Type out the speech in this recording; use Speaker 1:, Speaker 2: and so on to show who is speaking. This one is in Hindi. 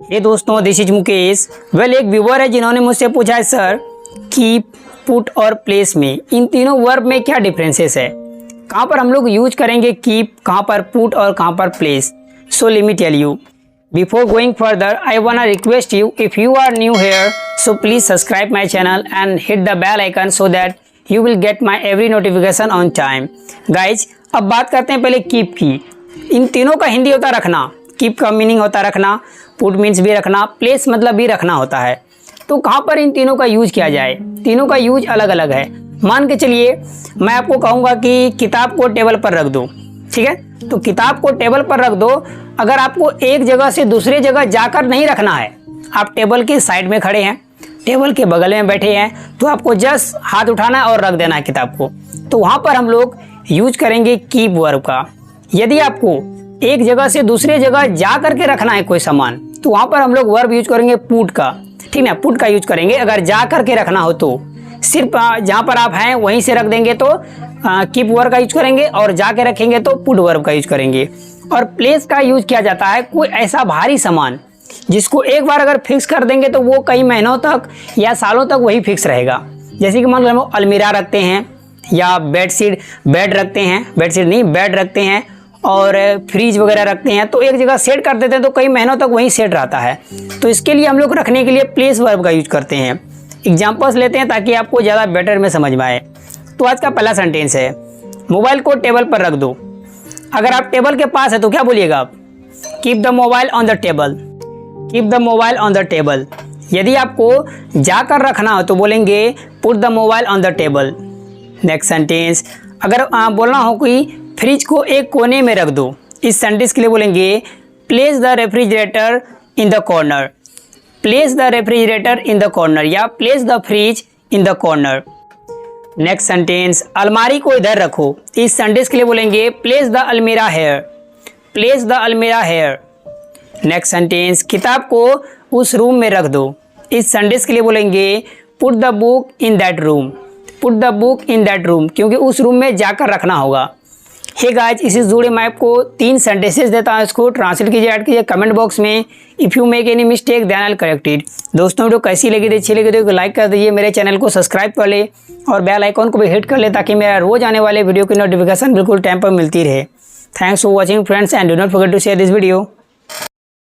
Speaker 1: ये दोस्तों, दिस इज मुकेश। एक व्यूवर है जिन्होंने मुझसे पूछा है, सर कीप, पुट और प्लेस में इन तीनों वर्ब में क्या डिफरेंसेस है, कहाँ पर हम लोग यूज करेंगे कीप, कहाँ पर पुट और कहाँ पर place. So let me tell you. Before going further, I wanna request you, if you are new here, so please subscribe my channel and hit the bell icon so that you will get my every notification on time. Guys, अब बात करते हैं पहले कीप की। इन तीनों का हिंदी होता रखना। कीप का मीनिंग होता रखना, पुट मीन्स भी रखना, प्लेस मतलब भी रखना होता है। तो कहाँ पर इन तीनों का यूज किया जाए, तीनों का यूज अलग अलग है। मान के चलिए मैं आपको कहूँगा कि किताब को टेबल पर रख दो, ठीक है। तो किताब को टेबल पर रख दो। अगर आपको एक जगह से दूसरे जगह जाकर नहीं रखना है, आप टेबल के साइड में खड़े हैं, टेबल के बगल में बैठे हैं, तो आपको जस्ट हाथ उठाना है और रख देना है किताब को। तो वहाँ पर हम लोग यूज करेंगे कीप वर्ब का। यदि आपको एक जगह से दूसरे जगह जा करके रखना है कोई सामान, तो वहाँ पर हम लोग वर्ब यूज करेंगे पुट का, ठीक है। पुट का यूज करेंगे। अगर जा करके रखना हो तो सिर्फ जहाँ पर आप हैं वहीं से रख देंगे तो कीप वर्ब का यूज करेंगे, और जाके रखेंगे तो पुट वर्ब का यूज करेंगे। और प्लेस का यूज किया जाता है कोई ऐसा भारी सामान जिसको एक बार अगर फिक्स कर देंगे तो वो कई महीनों तक या सालों तक वही फिक्स रहेगा। जैसे कि मान लो हम अलमीरा रखते हैं या बेड रखते हैं, बेडशीट नहीं बेड रखते हैं, और फ्रिज वगैरह रखते हैं, तो एक जगह सेट कर देते हैं तो कई महीनों तक वहीं सेट रहता है। तो इसके लिए हम लोग रखने के लिए प्लेस वर्ब का यूज करते हैं। एग्जाम्पल्स लेते हैं ताकि आपको ज़्यादा बेटर में समझ में आए। तो आज का पहला सेंटेंस है, मोबाइल को टेबल पर रख दो। अगर आप टेबल के पास है तो क्या बोलिएगा आप? Keep the mobile on the table, keep the mobile on the table. यदि आपको जाकर रखना हो तो बोलेंगे put the mobile on the table. Next sentence, अगर बोलना हो कि फ्रिज को एक कोने में रख दो, इस सेंटेंस के लिए बोलेंगे place the refrigerator in the corner, place the refrigerator in the corner, या place the fridge in the corner. Next sentence, अलमारी को इधर रखो, इस सेंटेंस के लिए बोलेंगे place the almirah here, place the almirah here. Next sentence, किताब को उस रूम में रख दो, इस सेंटेंस के लिए बोलेंगे put the book in that room, put the book in that room, क्योंकि उस रूम में जाकर रखना होगा। हे गाइज, इसी जुड़े मैं आपको 3 सेंटेंसेस देता हूँ, इसको ट्रांसलेट कीजिए, ऐड कीजिए कमेंट बॉक्स में। If you make any mistake then I will correct it. दोस्तों, वीडियो कैसी लगी थी, अच्छी लगी तो लाइक कर दीजिए, मेरे चैनल को सब्सक्राइब कर ले और बेल आइकॉन को भी हिट कर ले ताकि मेरा रोज आने वाले वीडियो की नोटिफिकेशन बिल्कुल टाइम पर मिलती रहे। Thanks for watching friends, and do not forget to share this video.